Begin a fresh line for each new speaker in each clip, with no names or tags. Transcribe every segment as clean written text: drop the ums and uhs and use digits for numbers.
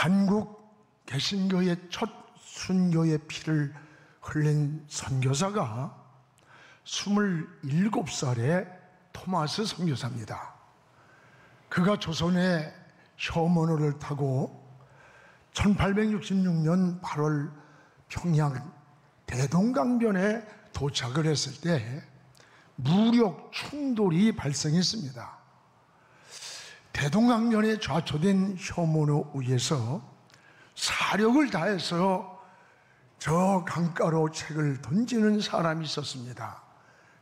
한국 개신교의 첫 순교의 피를 흘린 선교사가 27살의 토마스 선교사입니다. 그가 조선의 셔먼호를 타고 1866년 8월 평양 대동강변에 도착을 했을 때 무력 충돌이 발생했습니다. 대동강변에 좌초된 셔먼호 위에서 사력을 다해서 저 강가로 책을 던지는 사람이 있었습니다.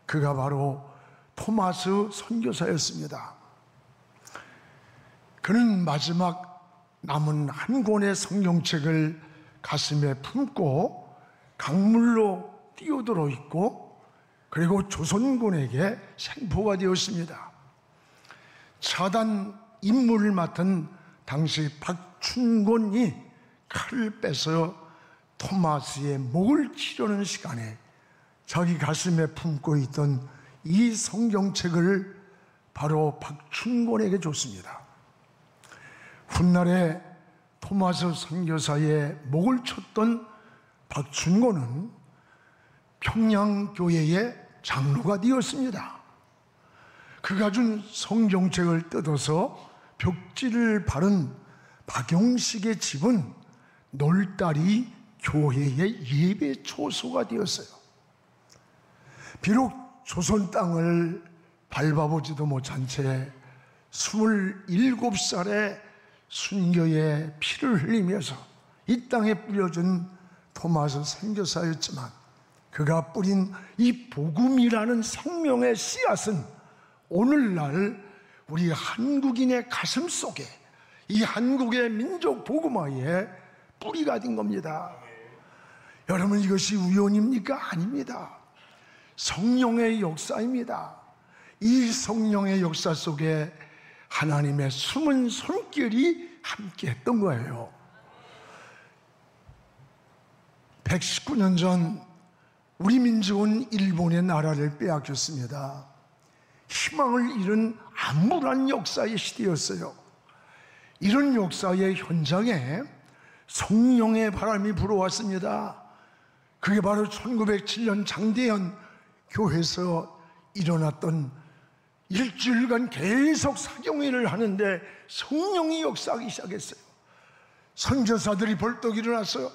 그가 바로 토마스 선교사였습니다. 그는 마지막 남은 한 권의 성경책을 가슴에 품고 강물로 뛰어들어 있고, 그리고 조선군에게 생포가 되었습니다. 차단 임무를 맡은 당시 박춘곤이 칼을 빼서 토마스의 목을 치려는 시간에 자기 가슴에 품고 있던 이 성경책을 바로 박춘곤에게 줬습니다. 훗날에 토마스 선교사의 목을 쳤던 박춘곤은 평양교회의 장로가 되었습니다. 그가 준 성경책을 뜯어서 벽지를 바른 박용식의 집은 놀다리 교회의 예배 초소가 되었어요. 비록 조선 땅을 밟아보지도 못한 채 27살의 순교의 피를 흘리면서 이 땅에 뿌려준 토마스 선교사였지만, 그가 뿌린 이 복음이라는 생명의 씨앗은 오늘날 우리 한국인의 가슴 속에, 이 한국의 민족 복음화에 뿌리가 된 겁니다. 여러분, 이것이 우연입니까? 아닙니다. 성령의 역사입니다. 이 성령의 역사 속에 하나님의 숨은 손길이 함께 했던 거예요. 119년 전 우리 민족은 일본의 나라를 빼앗겼습니다. 희망을 잃은 암울한 역사의 시대였어요. 이런 역사의 현장에 성령의 바람이 불어왔습니다. 그게 바로 1907년 장대현 교회에서 일어났던 일주일간 계속 사경회를 하는데 성령이 역사하기 시작했어요. 선교사들이 벌떡 일어나서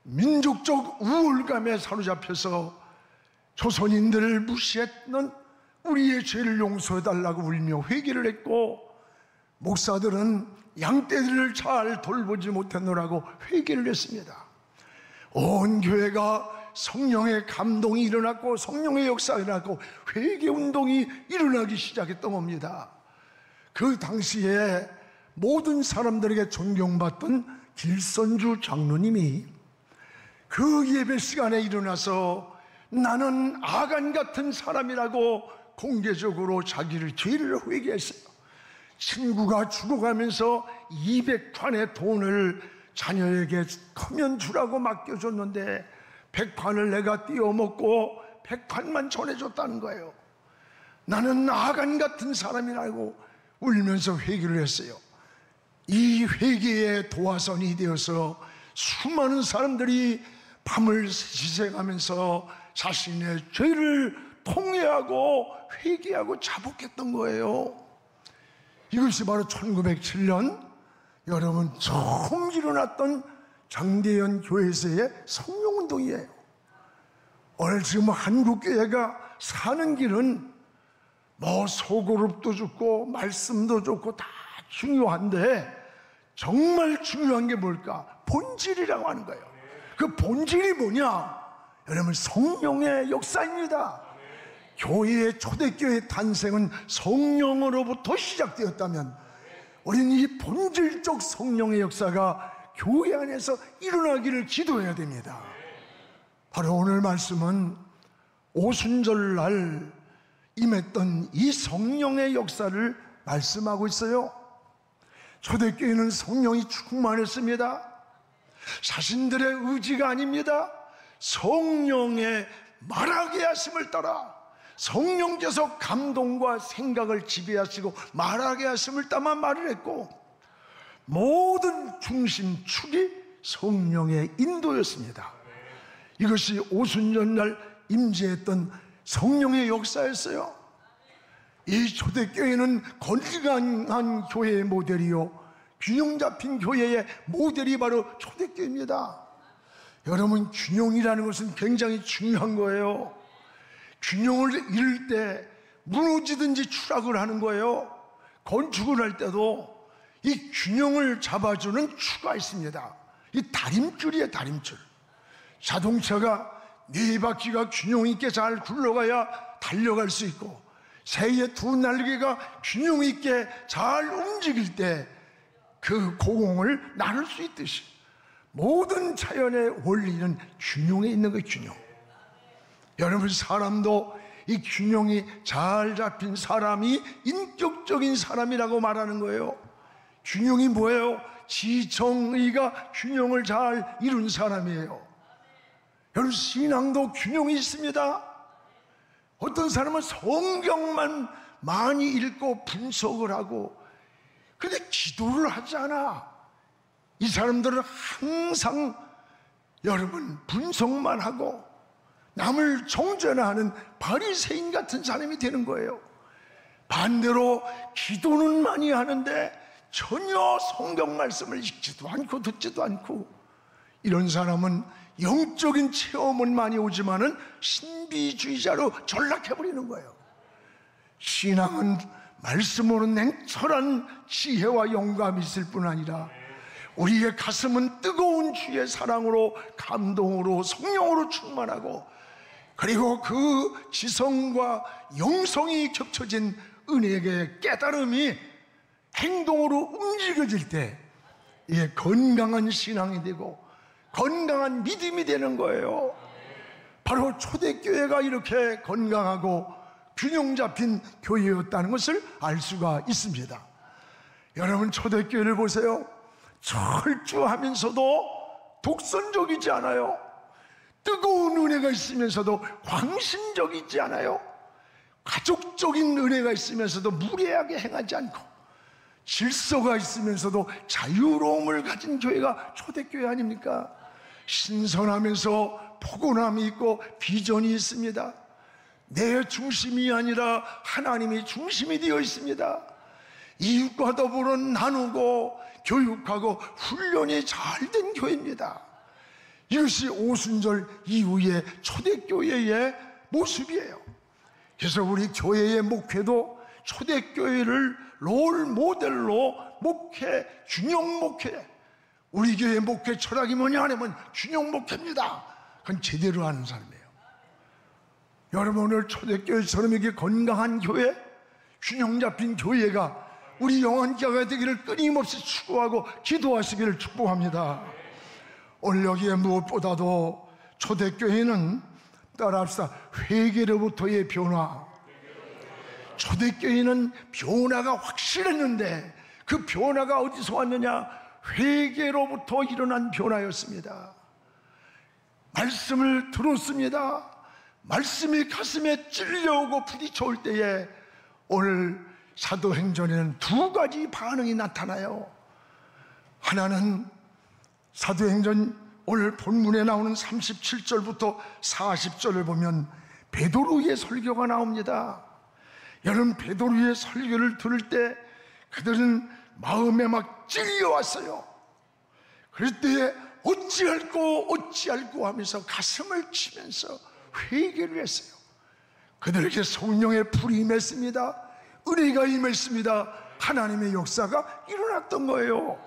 민족적 우울감에 사로잡혀서 조선인들을 무시했던 우리의 죄를 용서해달라고 울며 회개를 했고, 목사들은 양떼들을 잘 돌보지 못했노라고 회개를 했습니다. 온 교회가 성령의 감동이 일어났고 성령의 역사가 일어났고 회개운동이 일어나기 시작했던 겁니다. 그 당시에 모든 사람들에게 존경받던 길선주 장로님이 그 예배 시간에 일어나서 나는 아간 같은 사람이라고 공개적으로 자기를 죄를 회개했어요. 친구가 죽어가면서 200판의 돈을 자녀에게 크면 주라고 맡겨줬는데 100판을 내가 띄어먹고 100판만 전해줬다는 거예요. 나는 아간 같은 사람이라고 울면서 회개를 했어요. 이 회개의 도화선이 되어서 수많은 사람들이 밤을 희생하면서 자신의 죄를 통회하고 회개하고 자복했던 거예요. 이것이 바로 1907년 여러분 처음 일어났던 장대현 교회에서의 성령운동이에요. 오늘 지금 한국교회가 사는 길은 뭐 소그룹도 좋고 말씀도 좋고 다 중요한데 정말 중요한 게 뭘까? 본질이라고 하는 거예요. 그 본질이 뭐냐? 여러분, 성령의 역사입니다. 교회의 초대교회의 탄생은 성령으로부터 시작되었다면 우리는 이 본질적 성령의 역사가 교회 안에서 일어나기를 기도해야 됩니다. 바로 오늘 말씀은 오순절날 임했던 이 성령의 역사를 말씀하고 있어요. 초대교회는 성령이 충만했습니다. 자신들의 의지가 아닙니다. 성령의 말하게 하심을 따라 성령께서 감동과 생각을 지배하시고 말하게 하심을 따라 말을 했고, 모든 중심축이 성령의 인도였습니다. 이것이 오순절날 임재했던 성령의 역사였어요. 이 초대교회는 건강한 교회의 모델이요, 균형 잡힌 교회의 모델이 바로 초대교회입니다. 여러분, 균형이라는 것은 굉장히 중요한 거예요. 균형을 잃을 때 무너지든지 추락을 하는 거예요. 건축을 할 때도 이 균형을 잡아주는 추가 있습니다. 이 다림줄이에요, 다림줄. 자동차가 네 바퀴가 균형 있게 잘 굴러가야 달려갈 수 있고, 새의 두 날개가 균형 있게 잘 움직일 때 그 고공을 나눌 수 있듯이 모든 자연의 원리는 균형에 있는 거예요, 균형. 여러분, 사람도 이 균형이 잘 잡힌 사람이 인격적인 사람이라고 말하는 거예요. 균형이 뭐예요? 지정의가 균형을 잘 이룬 사람이에요. 여러분, 신앙도 균형이 있습니다. 어떤 사람은 성경만 많이 읽고 분석을 하고, 근데 기도를 하지 않아. 이 사람들은 항상 여러분 분석만 하고 남을 정죄하는 바리새인 같은 사람이 되는 거예요. 반대로 기도는 많이 하는데 전혀 성경 말씀을 읽지도 않고 듣지도 않고, 이런 사람은 영적인 체험은 많이 오지만은 신비주의자로 전락해버리는 거예요. 신앙은 말씀으로 냉철한 지혜와 영감이 있을 뿐 아니라 우리의 가슴은 뜨거운 주의 사랑으로, 감동으로, 성령으로 충만하고, 그리고 그 지성과 영성이 겹쳐진 은혜의 깨달음이 행동으로 움직여질 때 이게 건강한 신앙이 되고 건강한 믿음이 되는 거예요. 바로 초대교회가 이렇게 건강하고 균형 잡힌 교회였다는 것을 알 수가 있습니다. 여러분, 초대교회를 보세요. 철저하면서도 독선적이지 않아요. 뜨거운 은혜가 있으면서도 광신적이지 않아요. 가족적인 은혜가 있으면서도 무례하게 행하지 않고, 질서가 있으면서도 자유로움을 가진 교회가 초대교회 아닙니까? 신선하면서 포근함이 있고 비전이 있습니다. 내 중심이 아니라 하나님이 중심이 되어 있습니다. 이웃과 더불어 나누고 교육하고 훈련이 잘 된 교회입니다. 이것이 오순절 이후의 초대교회의 모습이에요. 그래서 우리 교회의 목회도 초대교회를 롤 모델로 목회, 균형 목회. 우리 교회 목회 철학이 뭐냐 하면 균형 목회입니다. 그건 제대로 하는 사람이에요. 여러분, 오늘 초대교회처럼 이렇게 건강한 교회, 균형 잡힌 교회가 우리 영혼교회가 되기를 끊임없이 추구하고 기도하시기를 축복합니다. 오늘 여기에 무엇보다도 초대교회는 따라합시다. 회개로부터의 변화. 초대교회는 변화가 확실했는데 그 변화가 어디서 왔느냐? 회개로부터 일어난 변화였습니다. 말씀을 들었습니다. 말씀이 가슴에 찔려오고 부딪혀올 때에 오늘 사도행전에는 두 가지 반응이 나타나요. 하나는 사도행전 오늘 본문에 나오는 37절부터 40절을 보면 베드로의 설교가 나옵니다. 여러분, 베드로의 설교를 들을 때 그들은 마음에 막 찔려왔어요. 그럴 때 어찌할꼬 하면서 가슴을 치면서 회개를 했어요. 그들에게 성령의 불이 임했습니다. 은혜가 임했습니다. 하나님의 역사가 일어났던 거예요.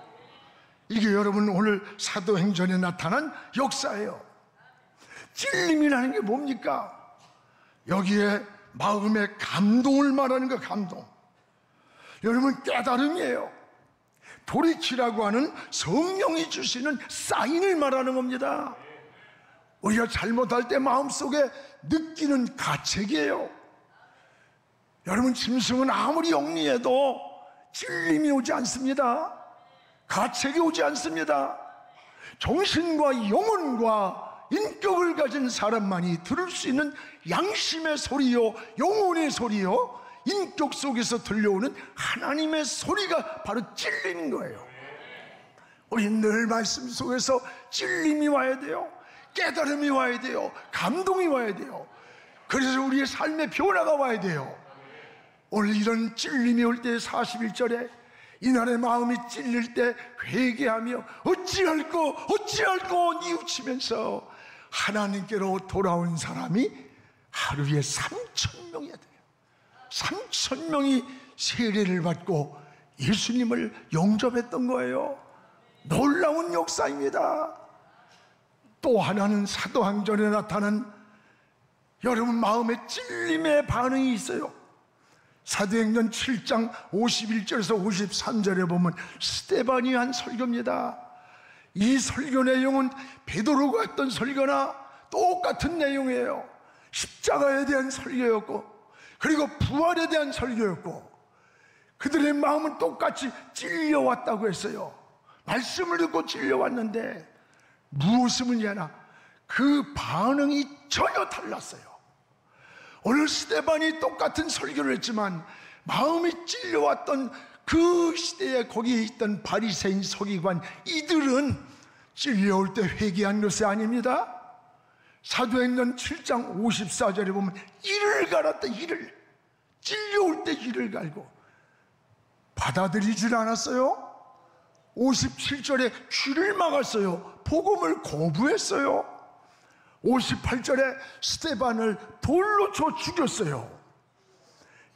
이게 여러분 오늘 사도행전에 나타난 역사예요. 찔림이라는 게 뭡니까? 여기에 마음의 감동을 말하는 거, 감동. 여러분, 깨달음이에요. 돌이키라고 하는 성령이 주시는 사인을 말하는 겁니다. 우리가 잘못할 때 마음속에 느끼는 가책이에요. 여러분, 짐승은 아무리 영리해도 찔림이 오지 않습니다. 가책이 오지 않습니다. 정신과 영혼과 인격을 가진 사람만이 들을 수 있는 양심의 소리요, 영혼의 소리요, 인격 속에서 들려오는 하나님의 소리가 바로 찔리는 거예요. 우리는 늘 말씀 속에서 찔림이 와야 돼요. 깨달음이 와야 돼요. 감동이 와야 돼요. 그래서 우리의 삶의 변화가 와야 돼요. 오늘 이런 찔림이 올 때 41절에 이날의 마음이 찔릴 때 회개하며 어찌할꼬 뉘우치면서 하나님께로 돌아온 사람이 하루에 3,000명이야 돼요. 3,000명이 세례를 받고 예수님을 영접했던 거예요. 놀라운 역사입니다. 또 하나는 사도행전에 나타난 여러분 마음의 찔림의 반응이 있어요. 사도행전 7장 51절에서 53절에 보면 스데반이 한 설교입니다. 이 설교 내용은 베드로가 했던 설교나 똑같은 내용이에요. 십자가에 대한 설교였고, 그리고 부활에 대한 설교였고, 그들의 마음은 똑같이 찔려왔다고 했어요. 말씀을 듣고 찔려왔는데 무엇을 문제나 그 반응이 전혀 달랐어요. 오늘 스데반이 똑같은 설교를 했지만 마음이 찔려왔던 그 시대에 거기에 있던 바리새인 서기관 이들은 찔려올 때 회개한 것이 아닙니다. 사도행전 7장 54절에 보면 이를 갈았다. 이를 찔려올 때 이를 갈고 받아들이질 않았어요. 57절에 귀를 막았어요. 복음을 거부했어요. 58절에 스데반을 돌로 쳐 죽였어요.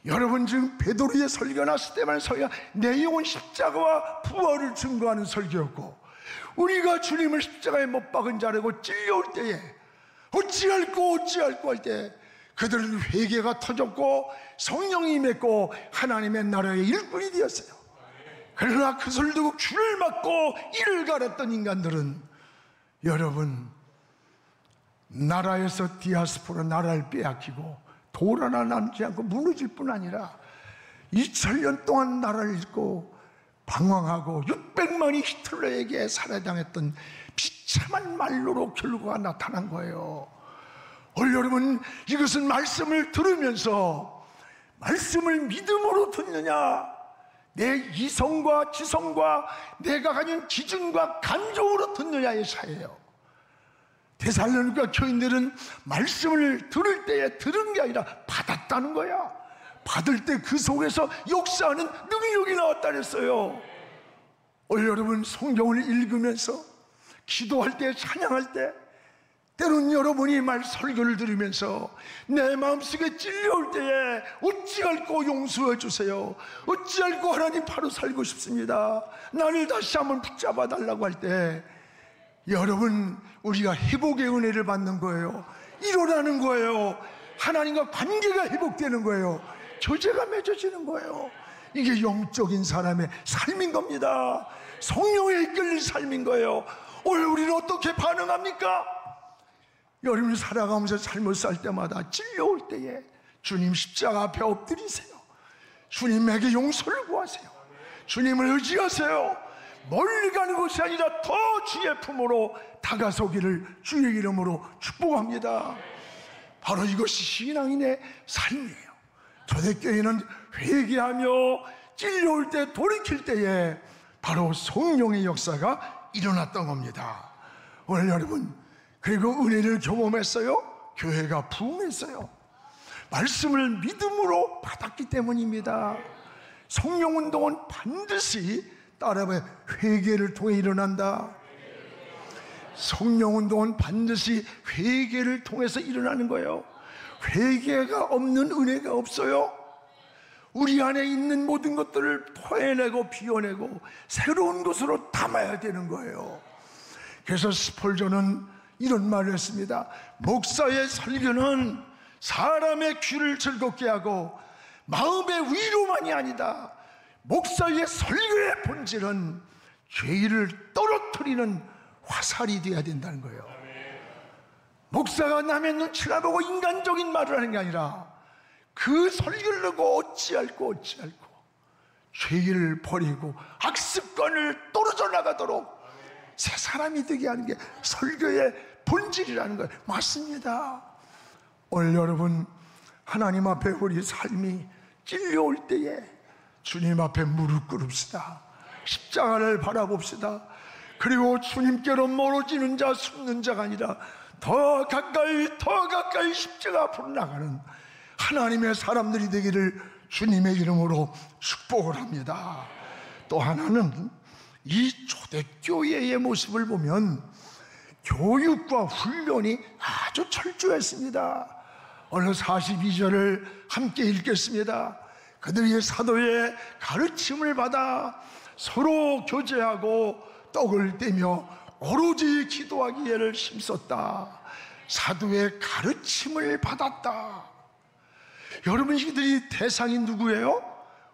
여러분, 지금 베드로의 설교나 스데반의 설교가 내용은 십자가와 부활을 증거하는 설교였고, 우리가 주님을 십자가에 못 박은 자라고 찔려올 때에 어찌할꼬 할 때 그들은 회개가 터졌고 성령이 임했고 하나님의 나라의 일꾼이 되었어요. 그러나 그것을 두고 귀를 막고 이를 갈았던 인간들은 여러분, 나라에서 디아스포라 나라를 빼앗기고 돌 하나 남지 않고 무너질 뿐 아니라 2000년 동안 나라를 잃고 방황하고 600만이 히틀러에게 살해당했던 비참한 말로로 결과가 나타난 거예요. 오늘 여러분, 이것은 말씀을 들으면서 말씀을 믿음으로 듣느냐, 내 이성과 지성과 내가 가진 기준과 감정으로 듣느냐의 차이예요. 데살로니가 교인들은 말씀을 들을 때에 들은 게 아니라 받았다는 거야. 받을 때 그 속에서 역사하는 능력이 나왔다 그랬어요. 오늘 여러분, 성경을 읽으면서 기도할 때, 찬양할 때, 때로는 여러분이 말 설교를 들으면서 내 마음속에 찔려올 때에 어찌할꼬 용서해 주세요, 어찌할꼬 하나님 바로 살고 싶습니다, 나를 다시 한번 붙잡아 달라고 할 때 여러분, 우리가 회복의 은혜를 받는 거예요. 일어나는 거예요. 하나님과 관계가 회복되는 거예요. 교제가 맺어지는 거예요. 이게 영적인 사람의 삶인 겁니다. 성령에 이끌린 삶인 거예요. 오늘 우리는 어떻게 반응합니까? 여러분이 살아가면서 잘못 살 때마다 찔려올 때에 주님 십자가 앞에 엎드리세요. 주님에게 용서를 구하세요. 주님을 의지하세요. 멀리 가는 것이 아니라 더 주의 품으로 다가서기를 주의 이름으로 축복합니다. 바로 이것이 신앙인의 삶이에요. 초대교회는 회개하며 찔려올 때, 돌이킬 때에 바로 성령의 역사가 일어났던 겁니다. 오늘 여러분, 그리고 은혜를 경험했어요. 교회가 부흥했어요. 말씀을 믿음으로 받았기 때문입니다. 성령운동은 반드시 따라해 회개를 통해 일어난다. 성령운동은 반드시 회개를 통해서 일어나는 거예요. 회개가 없는 은혜가 없어요. 우리 안에 있는 모든 것들을 토해내고 비워내고 새로운 것으로 담아야 되는 거예요. 그래서 스폴전은 이런 말을 했습니다. 목사의 설교는 사람의 귀를 즐겁게 하고 마음의 위로만이 아니다. 목사의 설교의 본질은 죄를 떨어뜨리는 화살이 되어야 된다는 거예요. 목사가 남의 눈치나 보고 인간적인 말을 하는 게 아니라 그 설교를 듣고 어찌할꼬 죄를 버리고 악습관을 떨어져 나가도록 새 사람이 되게 하는 게 설교의 본질이라는 거예요. 맞습니다. 오늘 여러분, 하나님 앞에 우리 삶이 찔려올 때에 주님 앞에 무릎 꿇읍시다. 십자가를 바라봅시다. 그리고 주님께로 멀어지는 자, 숨는 자가 아니라 더 가까이 십자가 앞으로 나가는 하나님의 사람들이 되기를 주님의 이름으로 축복을 합니다. 또 하나는 이 초대교회의 모습을 보면 교육과 훈련이 아주 철저했습니다. 오늘 42절을 함께 읽겠습니다. 그들이 사도의 가르침을 받아 서로 교제하고 떡을 떼며 오로지 기도하기를 힘썼다. 사도의 가르침을 받았다. 여러분, 이들이 대상이 누구예요?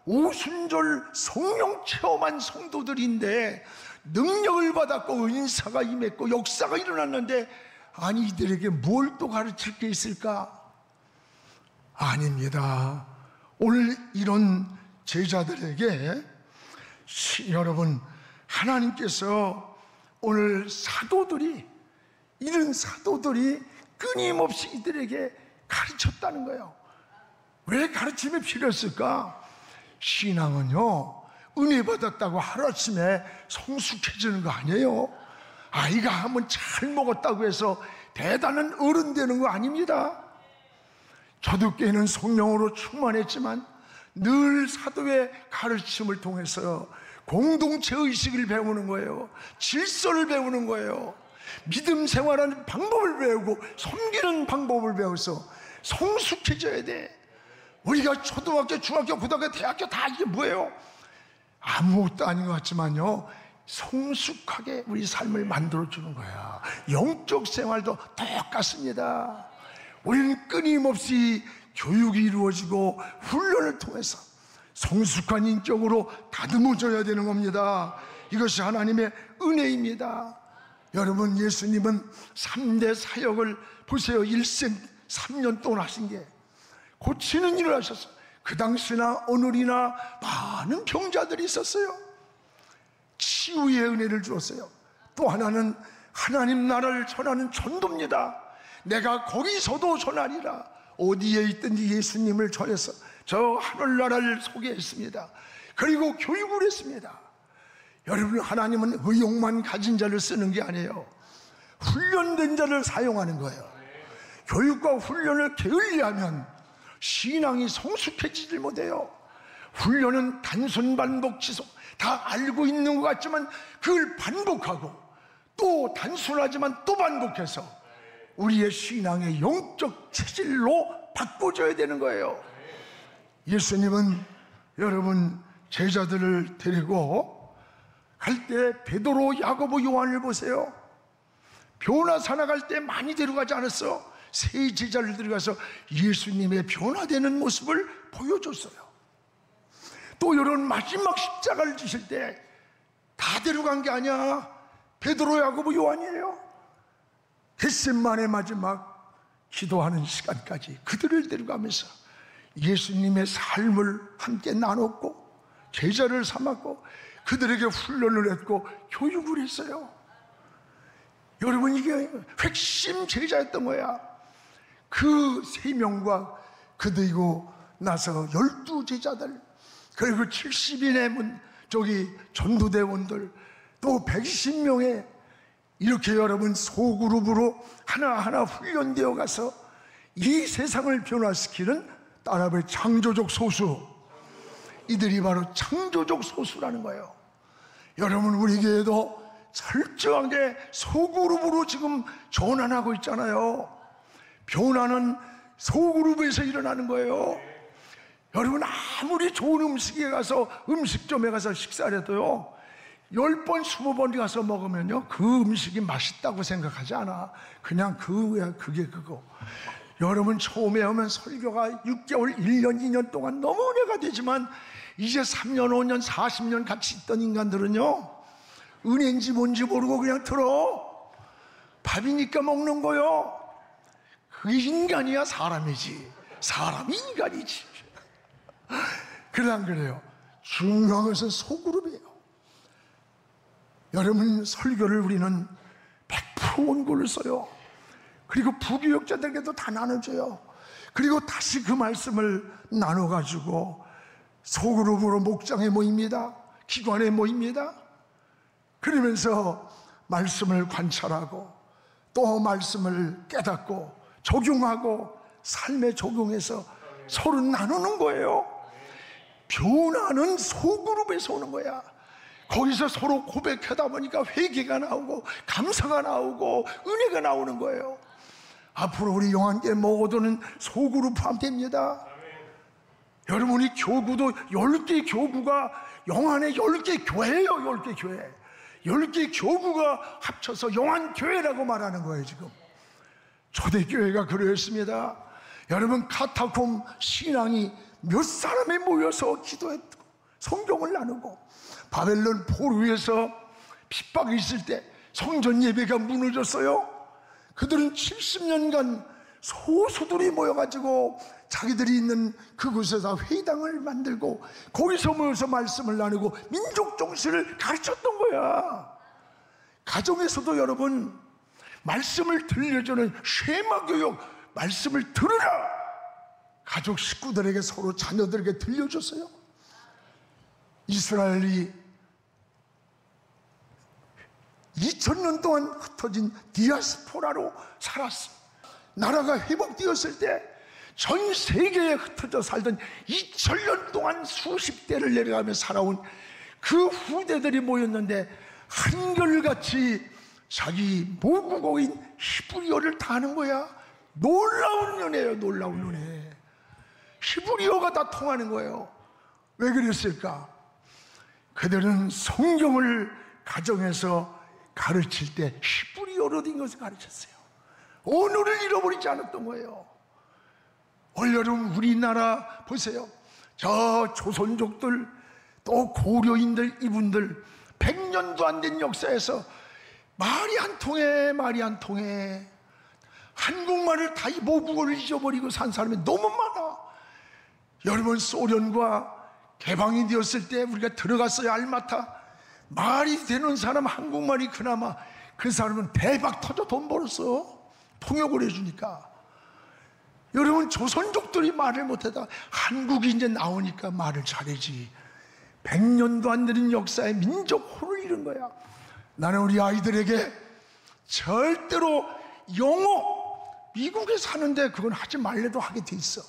오순절 성령 체험한 성도들인데 능력을 받았고 은사가 임했고 역사가 일어났는데, 아니 이들에게 뭘 또 가르칠 게 있을까? 아닙니다. 오늘 이런 제자들에게 여러분, 하나님께서 오늘 이런 사도들이 끊임없이 이들에게 가르쳤다는 거예요. 왜 가르침이 필요했을까? 신앙은요, 은혜 받았다고 하루아침에 성숙해지는 거 아니에요. 아이가 한번 잘 먹었다고 해서 대단한 어른 되는 거 아닙니다. 초대교회는 성령으로 충만했지만 늘 사도의 가르침을 통해서 공동체 의식을 배우는 거예요. 질서를 배우는 거예요. 믿음 생활하는 방법을 배우고 섬기는 방법을 배워서 성숙해져야 돼. 우리가 초등학교, 중학교, 고등학교, 대학교 다 이게 뭐예요? 아무것도 아닌 것 같지만요, 성숙하게 우리 삶을 만들어주는 거야. 영적 생활도 똑같습니다. 우리는 끊임없이 교육이 이루어지고 훈련을 통해서 성숙한 인격으로 다듬어져야 되는 겁니다. 이것이 하나님의 은혜입니다. 여러분, 예수님은 3대 사역을 보세요. 일생 3년 동안 하신 게 고치는 일을 하셨어요. 그 당시나 오늘이나 많은 병자들이 있었어요. 치유의 은혜를 주었어요. 또 하나는 하나님 나라를 전하는 전도입니다. 내가 거기서도 전하리라. 어디에 있든지 예수님을 전해서 저 하늘나라를 소개했습니다. 그리고 교육을 했습니다. 여러분, 하나님은 의욕만 가진 자를 쓰는 게 아니에요. 훈련된 자를 사용하는 거예요. 교육과 훈련을 게을리하면 신앙이 성숙해지질 못해요. 훈련은 단순 반복 지속, 다 알고 있는 것 같지만 그걸 반복하고 또 단순하지만 또 반복해서 우리의 신앙의 영적 체질로 바꿔줘야 되는 거예요. 예수님은 여러분, 제자들을 데리고 갈 때 베드로, 야고보, 요한을 보세요. 변화산에 갈 때 많이 데려가지 않았어. 세 제자를 데려가서 예수님의 변화되는 모습을 보여줬어요. 또 이런 마지막 십자가를 지실 때 다 데려간 게 아니야. 베드로, 야고보, 요한이에요. 겟세마네 마지막 기도하는 시간까지 그들을 데려가면서 예수님의 삶을 함께 나눴고 제자를 삼았고 그들에게 훈련을 했고 교육을 했어요. 여러분, 이게 핵심 제자였던 거야. 그 3명과 그들이고 나서 12제자들, 그리고 70인의 전도대원들, 또 120명의 이렇게 여러분 소그룹으로 하나하나 훈련되어 가서 이 세상을 변화시키는 따라의 창조적 소수, 이들이 바로 창조적 소수라는 거예요. 여러분, 우리 교회도 철저하게 소그룹으로 지금 전환하고 있잖아요. 변화는 소그룹에서 일어나는 거예요. 여러분, 아무리 좋은 음식에 가서 음식점에 가서 식사를 해도요 10번, 20번 가서 먹으면요 그 음식이 맛있다고 생각하지 않아. 그냥 그게 그거. 여러분, 처음에 오면 설교가 6개월, 1년, 2년 동안 너무 은혜가 되지만 이제 3년, 5년, 40년 같이 있던 인간들은요 은혜인지 뭔지 모르고 그냥 들어. 밥이니까 먹는 거요. 그게 인간이야 사람이지. 사람이 인간이지. 그래 안 그래요? 중요한 것은 소그룹이에요. 여러분, 설교를 우리는 100% 원고를 써요. 그리고 부교역자들에게도 다 나눠줘요. 그리고 다시 그 말씀을 나눠가지고 소그룹으로 목장에 모입니다. 기관에 모입니다. 그러면서 말씀을 관찰하고 또 말씀을 깨닫고 적용하고 삶에 적용해서 서로 나누는 거예요. 변화는 소그룹에서 오는 거야. 거기서 서로 고백하다 보니까 회개가 나오고 감사가 나오고 은혜가 나오는 거예요. 앞으로 우리 영안교회 모두는 소그룹 포함됩니다. 여러분이 교구도 10개 교구가 영안의 10개 교회예요. 10개 교회, 10개 교구가 합쳐서 영안교회라고 말하는 거예요. 지금 초대교회가 그러했습니다. 여러분, 카타콤 신앙이 몇 사람이 모여서 기도했고 성경을 나누고, 바벨론 포로 위에서 핍박이 있을 때 성전 예배가 무너졌어요. 그들은 70년간 소수들이 모여가지고 자기들이 있는 그곳에서 회당을 만들고 거기서 모여서 말씀을 나누고 민족 정신을 가르쳤던 거야. 가정에서도 여러분, 말씀을 들려주는 쉐마 교육, 말씀을 들으라, 가족 식구들에게, 서로 자녀들에게 들려줬어요. 이스라엘이 2000년 동안 흩어진 디아스포라로 살았어. 나라가 회복되었을 때 전 세계에 흩어져 살던 2000년 동안 수십 대를 내려가며 살아온 그 후대들이 모였는데 한결같이 자기 모국어인 히브리어를 다 하는 거야. 놀라운 은혜예요. 놀라운 은혜. 히브리어가 다 통하는 거예요. 왜 그랬을까? 그들은 성경을 가정에서 가르칠 때 히브리어로 된 것을 가르쳤어요. 언어를 잃어버리지 않았던 거예요. 올여름 우리나라 보세요. 저 조선족들, 또 고려인들, 이분들 100년도 안 된 역사에서 말이 안 통해. 한국말을 다 모국어를 잊어버리고 산 사람이 너무 많아. 여러분, 소련과 개방이 되었을 때 우리가 들어갔어요. 알마타. 말이 되는 사람, 한국말이 그나마, 그 사람은 대박 터져 돈 벌었어. 통역을 해주니까. 여러분, 조선족들이 말을 못하다 한국이 이제 나오니까 말을 잘하지. 100년도 안 되는 역사의 민족 혼을 잃은 거야. 나는 우리 아이들에게 절대로 영어, 미국에 사는데 그건 하지 말래도 하게 돼 있어.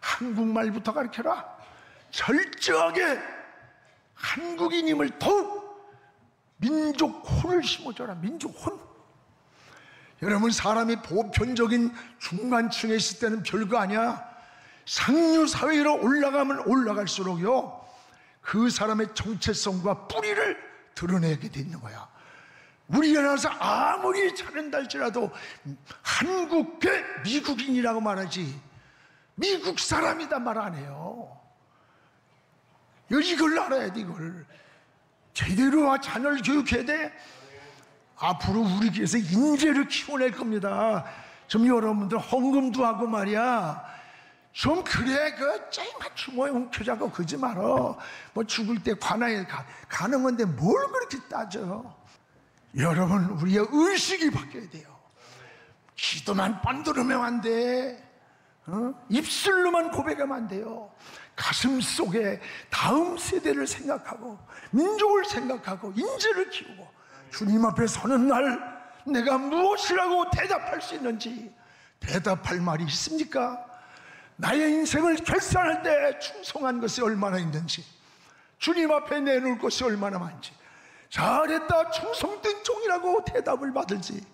한국말부터 가르쳐라. 철저하게 한국인임을 더욱 민족 혼을 심어줘라. 민족 혼. 여러분, 사람이 보편적인 중간층에 있을 때는 별거 아니야. 상류 사회로 올라가면 올라갈수록요, 그 사람의 정체성과 뿌리를 드러내게 되는 거야. 우리나라에서 아무리 잘한다 할지라도 한국계 미국인이라고 말하지 미국 사람이다 말 안 해요. 이걸 알아야 돼. 이걸 제대로 자녀를 교육해야 돼. 앞으로 우리 교회에서 인재를 키워낼 겁니다. 좀 여러분들 헌금도 하고 말이야. 좀 그래, 짱 맞추고 움켜잡고 그러지 말어. 뭐 죽을 때 관아에 가는 건데 뭘 그렇게 따져. 여러분, 우리의 의식이 바뀌어야 돼요. 기도만 뻔들으면 안 돼. 입술로만 고백하면 안 돼요. 가슴 속에 다음 세대를 생각하고 민족을 생각하고 인재를 키우고 주님 앞에 서는 날 내가 무엇이라고 대답할 수 있는지, 대답할 말이 있습니까? 나의 인생을 결산할 때 충성한 것이 얼마나 있는지, 주님 앞에 내놓을 것이 얼마나 많은지, 잘했다 충성된 종이라고 대답을 받을지,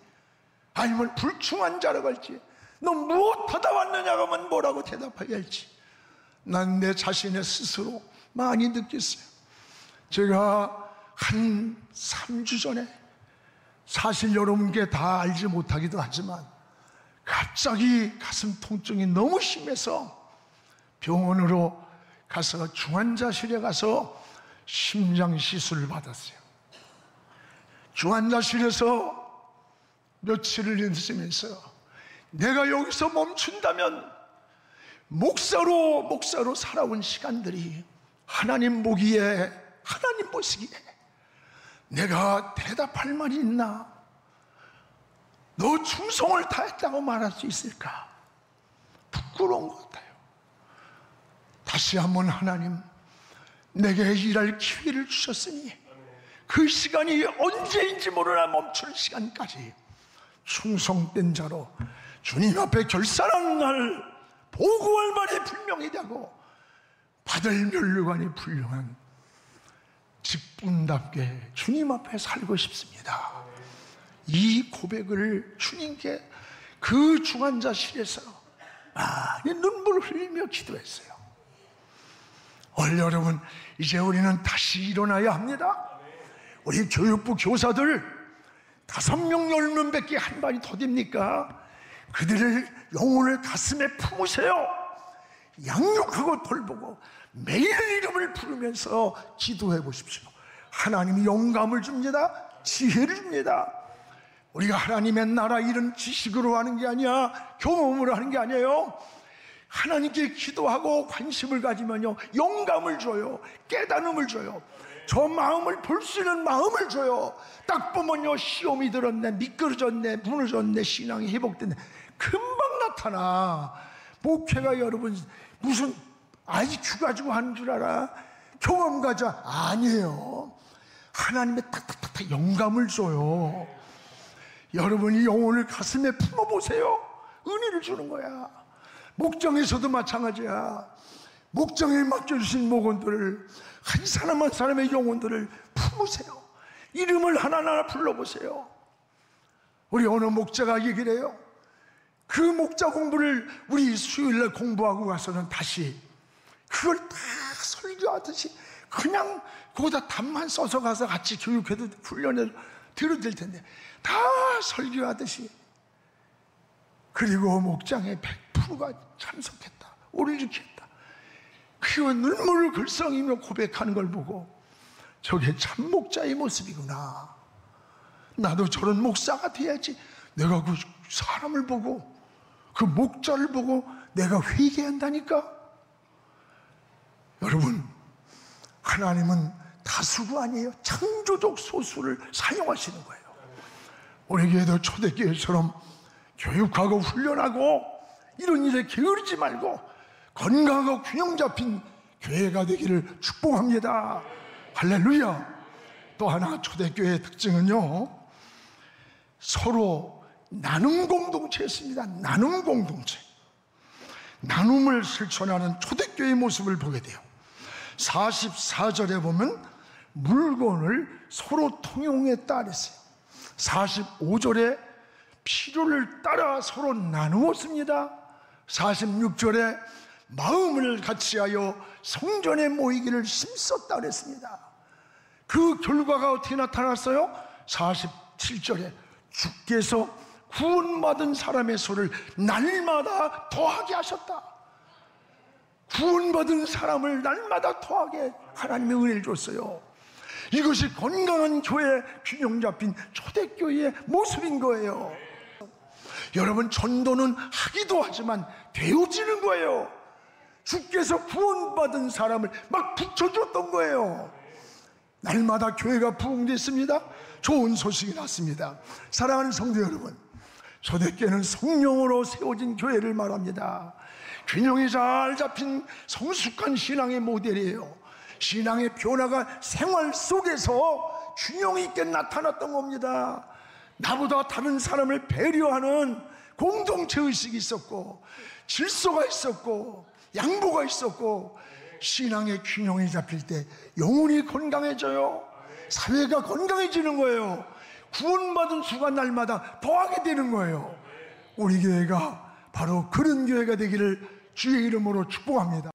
아니면 불충한 자라고 할지, 너 무엇하다 왔느냐고 하면 뭐라고 대답해야 할지, 난 내 자신의 스스로 많이 느꼈어요. 제가 한 3주 전에, 사실 여러분께 다 알지 못하기도 하지만 갑자기 가슴 통증이 너무 심해서 병원으로 가서 중환자실에 가서 심장 시술을 받았어요. 중환자실에서 며칠을 있으면서 내가 여기서 멈춘다면 목사로 살아온 시간들이 하나님 보기에, 하나님 보시기에 내가 대답할 말이 있나? 너 충성을 다했다고 말할 수 있을까? 부끄러운 것 같아요. 다시 한번 하나님, 내게 일할 기회를 주셨으니 그 시간이 언제인지 모르나 멈출 시간까지 충성된 자로 주님 앞에 결산하는 날, 보고할 말이 분명히 되고 받을 면류관이 분명한 직분답게 주님 앞에 살고 싶습니다. 이 고백을 주님께 그 중환자실에서 많이 눈물을 흘리며 기도했어요. 여러분, 이제 우리는 다시 일어나야 합니다. 우리 교육부 교사들 5명 10명밖에 한 발이 더딥니까? 그들의 영혼을 가슴에 품으세요. 양육하고 돌보고 매일 이름을 부르면서 기도해 보십시오. 하나님이 영감을 줍니다. 지혜를 줍니다. 우리가 하나님의 나라 일은 지식으로 하는 게 아니야, 경험으로 하는 게 아니에요. 하나님께 기도하고 관심을 가지면요, 영감을 줘요. 깨달음을 줘요. 저 마음을 볼 수 있는 마음을 줘요. 딱 보면요, 시험이 들었네, 미끄러졌네, 무너졌네, 신앙이 회복됐네, 금방 나타나. 목회가 여러분 무슨 IQ 가지고 하는 줄 알아? 경험 가져? 아니에요. 하나님의 탁탁탁탁 영감을 줘요. 여러분이 영혼을 가슴에 품어보세요. 은혜를 주는 거야. 목장에서도 마찬가지야. 목장에 맡겨주신 목원들을, 한 사람 한 사람의 영혼들을 품으세요. 이름을 하나하나 불러보세요. 우리 어느 목자가 얘기를 해요. 그 목자 공부를 우리 수요일날 공부하고 가서는 다시 그걸 다 설교하듯이 그냥 거기다 답만 써서 가서 같이 교육해도 훈련을 들어도 될 텐데 다 설교하듯이, 그리고 목장에 100%가 참석했다, 올리켰다. 그리고 눈물을 글썽이며 고백하는 걸 보고 저게 참 목자의 모습이구나. 나도 저런 목사가 돼야지. 내가 그 사람을 보고, 그 목자를 보고 내가 회개한다니까. 여러분, 하나님은 다수가 아니에요. 창조적 소수를 사용하시는 거예요. 우리 교회도 초대교회처럼 교육하고 훈련하고 이런 일에 게으르지 말고 건강하고 균형 잡힌 교회가 되기를 축복합니다. 할렐루야. 또 하나 초대교회의 특징은요, 서로 나눔 공동체였습니다. 나눔 공동체. 나눔을 실천하는 초대교회의 모습을 보게 돼요. 44절에 보면 물건을 서로 통용했다 그랬어요. 45절에 필요를 따라 서로 나누었습니다. 46절에 마음을 같이하여 성전에 모이기를 힘썼다 그랬습니다. 그 결과가 어떻게 나타났어요? 47절에 주께서 구원받은 사람의 수를 날마다 더하게 하셨다. 구원받은 사람을 날마다 더하게 하나님의 은혜를 줬어요. 이것이 건강한 교회, 균형 잡힌 초대교회의 모습인 거예요. 여러분, 전도는 하기도 하지만 되어지는 거예요. 주께서 구원받은 사람을 막 붙여줬던 거예요. 날마다 교회가 부흥됐습니다. 좋은 소식이 났습니다. 사랑하는 성도 여러분, 초대교회는 성령으로 세워진 교회를 말합니다. 균형이 잘 잡힌 성숙한 신앙의 모델이에요. 신앙의 변화가 생활 속에서 균형 있게 나타났던 겁니다. 나보다 다른 사람을 배려하는 공동체 의식이 있었고, 질서가 있었고, 양보가 있었고, 신앙의 균형이 잡힐 때 영혼이 건강해져요. 사회가 건강해지는 거예요. 구원받은 수가 날마다 더하게 되는 거예요. 우리 교회가 바로 그런 교회가 되기를 주의 이름으로 축복합니다.